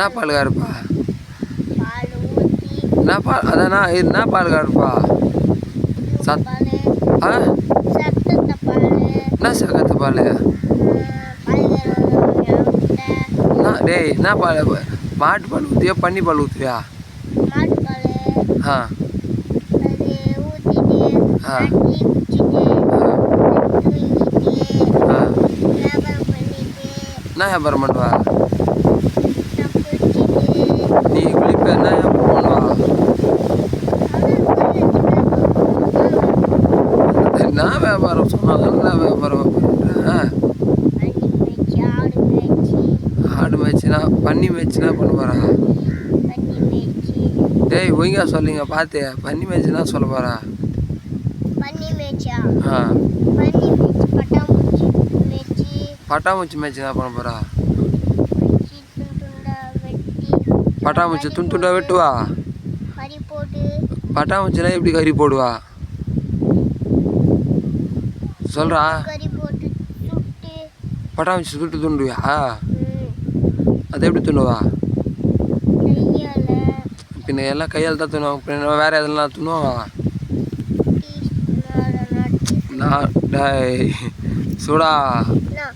என்ன பால் கறப்பா? பால் ஊற்றி என்ன பால்? அதானா என்ன பால் கறப்பா? பால் ஆ சத்தத்த பால் என்ன சக்கத்து பால்? என்ன டேய் என்ன பால்? மாட்டு பால் ஊற்றுவியா பன்னி பால் ஊற்றுவியா? மாட்டுப்பால் ஆ அது ஊற்றிட்டு ஆ தண்ணி குடிச்சிட்டு தூங்கிட்டு ஆ வியாபாரம் பண்ணிட்டு என்ன வியாபாரம் பண்ணுவா? நான் குடிச்சிட்டு நீ குளிப்ப என்ன வியாபாரம் பண்ணுவா? என்ன வியாபாரம் சொன்னால் என்ன வியாபாரம் பண்ணுற? பண்ணி மேய்ச்சி ஆடு மேய்ச்சி ஆடு மேய்ச்சினா பன்னி மேய்ச்சினா பண்ண போகிறா? பண்ணி மேய்ச்சி டேய் ஒழுங்கா சொல்லிங்க பார்த்து பன்னி மேய்ச்சினா சொல்ல போகிறா? பண்ணி மேய்ச்சா ஆ பண்ணி மேய்ச்சி பட்டாம்பூச்சி மேய்ச்சி பட்டாம்பூச்சி மேய்ச்சினா பண்ண போகிறா? பிடிச்சி துண்டா வெட்டி பட்டாம்பூச்சி துண்டு துண்டாக வெட்டுவா? கறி போட்டு பட்டாம்பூச்சினா எப்படி கறி போடுவா சொல்கிறா? கறி போட்டு சுட்டு பட்டாம்பூச்சி சுட்டு துண்டுவியா? ம், அது எப்படி துண்ணுவா? கையால் பின்ன எல்லாம் கையால் தான் துணுவாங்க, பின்ன வேறு எதெல்லாம் துணுவாங்க? டீ மேலே நட்டி நான் டேய் சூடா நான்